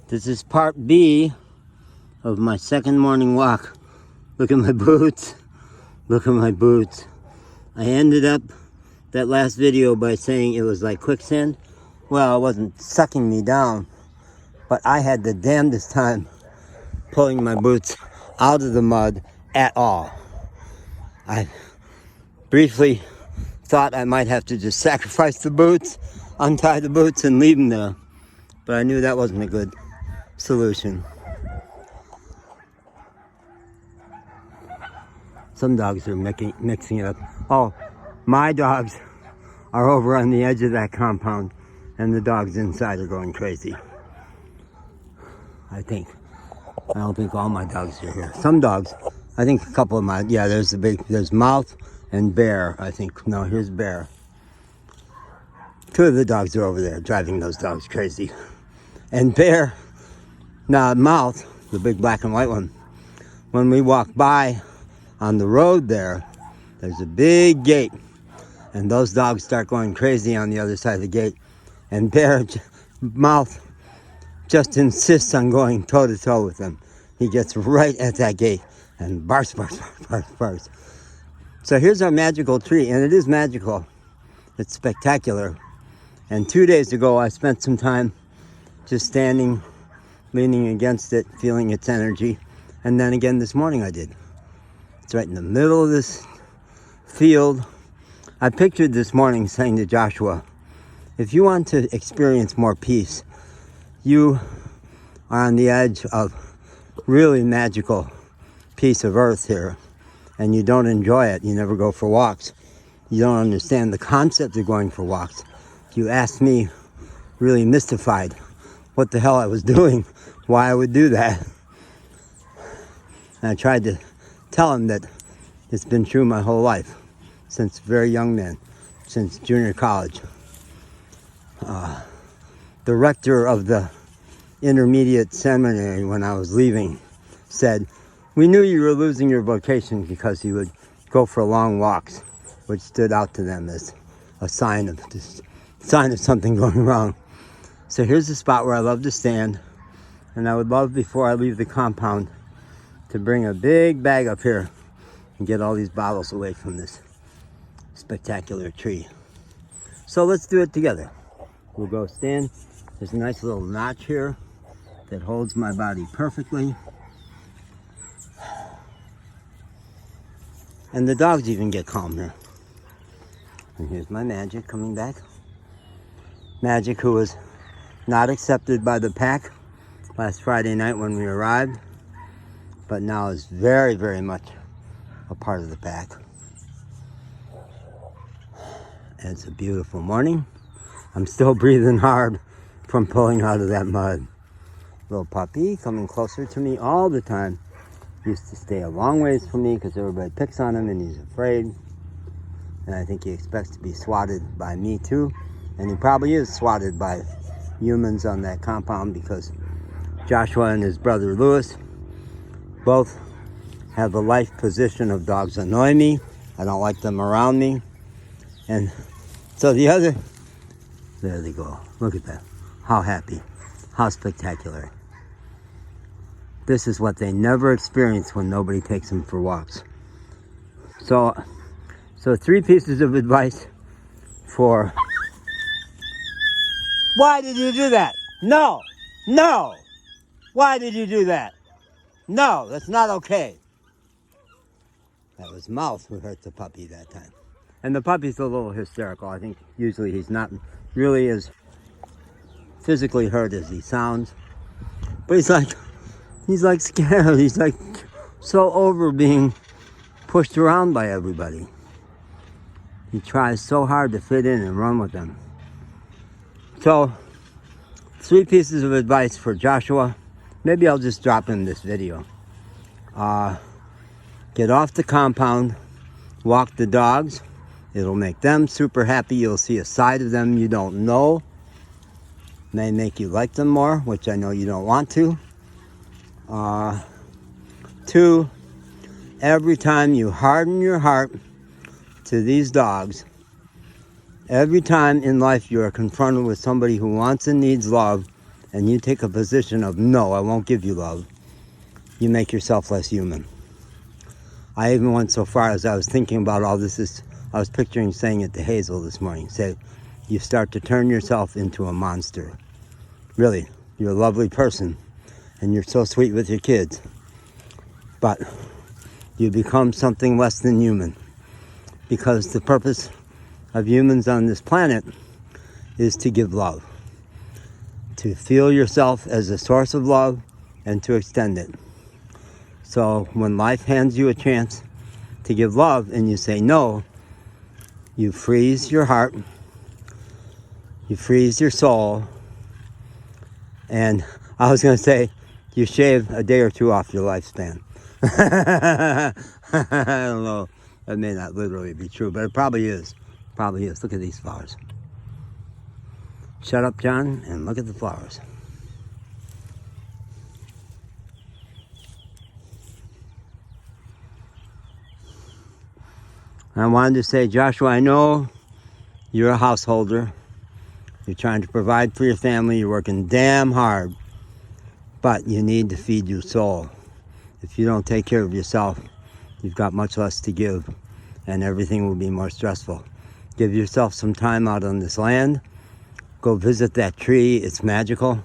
This is part B of my second morning walk. Look at my boots. Look at my boots. I ended up that last video by saying it was like quicksand. Well, it wasn't sucking me down, but I had the damnedest time pulling my boots out of the mud at all. I briefly thought I might have to just sacrifice the boots, untie the boots, and leave them there. But I knew that wasn't a good solution. Some dogs are mixing it up. Oh, my dogs are over on the edge of that compound, and the dogs inside are going crazy. I don't think all my dogs are here. Some dogs, I think a couple of my, yeah, there's Mouth and Bear, I think. No, here's Bear. Two of the dogs are over there driving those dogs crazy. And Bear, Mouth, the big black and white one, when we walk by on the road there's a big gate, and those dogs start going crazy on the other side of the gate. And Bear, Mouth, just insists on going toe to toe with them. He gets right at that gate and barks. So here's our magical tree, and it is magical. It's spectacular. And 2 days ago, I spent some time just standing, leaning against it, feeling its energy. And then again this morning I did. It's right in the middle of this field. I pictured this morning saying to Joshua, if you want to experience more peace, you are on the edge of really magical piece of earth here, and you don't enjoy it. You never go for walks. You don't understand the concept of going for walks. You asked me, really mystified, what the hell I was doing, why I would do that. And I tried to tell him that it's been true my whole life, since very young man, since junior college. The rector of the intermediate seminary, when I was leaving, said, we knew you were losing your vocation because you would go for long walks, which stood out to them as a sign of something going wrong. So here's the spot where I love to stand, and I would love, before I leave the compound, to bring a big bag up here and get all these bottles away from this spectacular tree. So let's do it together. We'll go stand. There's a nice little notch here that holds my body perfectly. And the dogs even get calm here. And here's my Magic coming back. Magic, who was not accepted by the pack last Friday night when we arrived, but now is very, very much a part of the pack. And it's a beautiful morning. I'm still breathing hard from pulling out of that mud. Little puppy coming closer to me all the time. Used to stay a long ways from me because everybody picks on him and he's afraid. And I think he expects to be swatted by me too. And he probably is swatted by humans on that compound, because Joshua and his brother Lewis both have the life position of dogs annoy me. I don't like them around me. And so there they go. Look at that. How happy. How spectacular. This is what they never experience when nobody takes them for walks. So 3 pieces of advice for... Why did you do that? No! Why did you do that? No, that's not okay. That was Mouth who hurt the puppy that time. And the puppy's a little hysterical. I think usually he's not really as physically hurt as he sounds. But he's like scared. He's like so over being pushed around by everybody. He tries so hard to fit in and run with them. So, 3 pieces of advice for Joshua. Maybe I'll just drop him this video. Get off the compound, walk the dogs. It'll make them super happy. You'll see a side of them you don't know. May make you like them more, which I know you don't want to. 2, every time you harden your heart to these dogs, every time in life you are confronted with somebody who wants and needs love, and you take a position of, no, I won't give you love, you make yourself less human. I even went so far as I was thinking about all this, I was picturing saying it to Hazel this morning. Say, you start to turn yourself into a monster. Really, you're a lovely person, and you're so sweet with your kids. But you become something less than human. Because the purpose of humans on this planet is to give love. To feel yourself as a source of love and to extend it. So when life hands you a chance to give love and you say no, you freeze your heart, you freeze your soul, and I was going to say, you shave a day or two off your lifespan. I don't know, that may not literally be true, but it probably is. Probably is. Look at these flowers. Shut up, John, and look at the flowers. I wanted to say, Joshua, I know you're a householder. You're trying to provide for your family. You're working damn hard. But you need to feed your soul. If you don't take care of yourself, you've got much less to give, and everything will be more stressful. Give yourself some time out on this land. Go visit that tree. It's magical.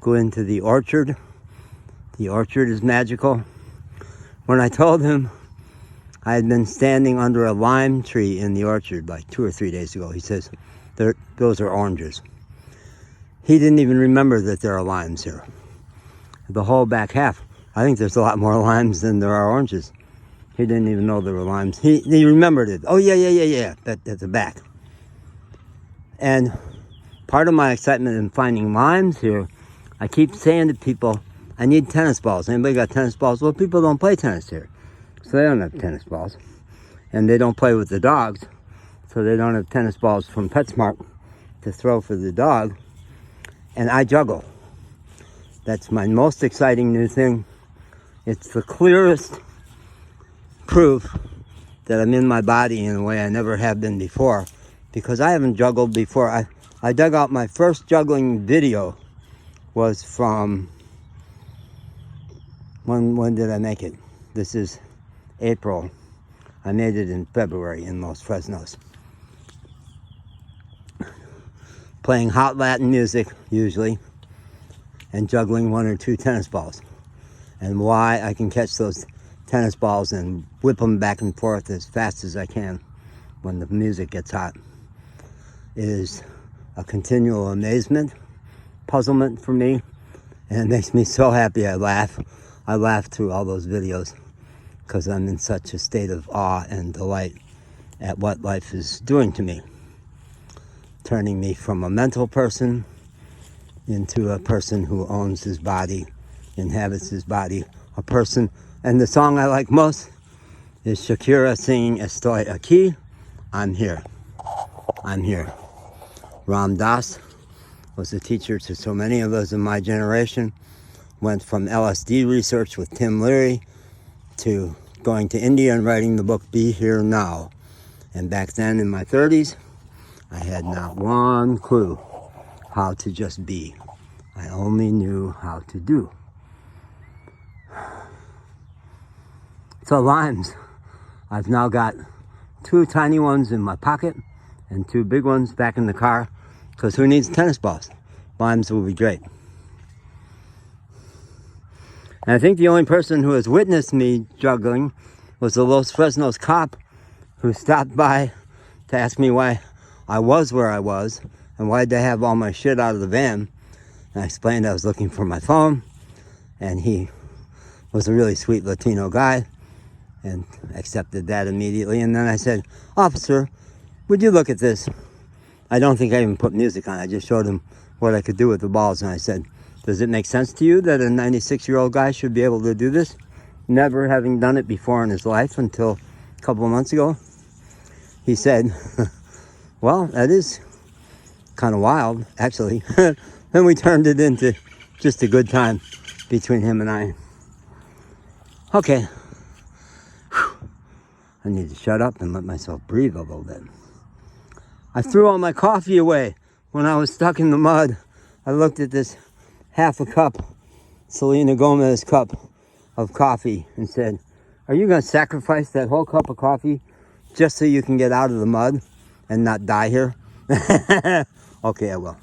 Go into the orchard. The orchard is magical. When I told him I had been standing under a lime tree in the orchard like 2 or 3 days ago, he says, those are oranges. He didn't even remember that there are limes here. The whole back half, I think there's a lot more limes than there are oranges. He didn't even know there were limes. He remembered it. Oh, yeah. At the back. And part of my excitement in finding limes here, I keep saying to people, I need tennis balls. Anybody got tennis balls? Well, people don't play tennis here. So they don't have tennis balls. And they don't play with the dogs. So they don't have tennis balls from PetSmart to throw for the dog. And I juggle. That's my most exciting new thing. It's the clearest proof that I'm in my body in a way I never have been before. Because I haven't juggled before. I dug out my first juggling video was from, when did I make it? This is April. I made it in February in Los Fresnos. Playing hot Latin music, usually, and juggling 1 or 2 tennis balls. And why I can catch those tennis balls and whip them back and forth as fast as I can when the music gets hot is a continual amazement, puzzlement for me, and it makes me so happy I laugh. I laugh through all those videos because I'm in such a state of awe and delight at what life is doing to me. Turning me from a mental person into a person who owns his body, inhabits his body, a person. And the song I like most is Shakira singing Estoy Aquí, I'm here. I'm here. Ram Dass was a teacher to so many of us in my generation, went from LSD research with Tim Leary to going to India and writing the book Be Here Now. And back then in my 30s, I had not one clue how to just be. I only knew how to do. So limes, I've now got 2 tiny ones in my pocket and 2 big ones back in the car, because who needs tennis balls? Limes will be great. And I think the only person who has witnessed me juggling was the Los Fresnos cop who stopped by to ask me why I was where I was and why did I have all my shit out of the van. And I explained I was looking for my phone, and he was a really sweet Latino guy and accepted that immediately. And then I said, "Officer, would you look at this?" I don't think I even put music on. I just showed him what I could do with the balls, and I said, "Does it make sense to you that a 96-year-old guy should be able to do this, never having done it before in his life until a couple of months ago?" He said, "Well, that is kind of wild, actually." Then we turned it into just a good time between him and I. Okay. Whew. I need to shut up and let myself breathe a little bit. I threw all my coffee away when I was stuck in the mud. I looked at this half a cup, Selena Gomez cup of coffee, and said, are you going to sacrifice that whole cup of coffee just so you can get out of the mud and not die here? Okay, I will.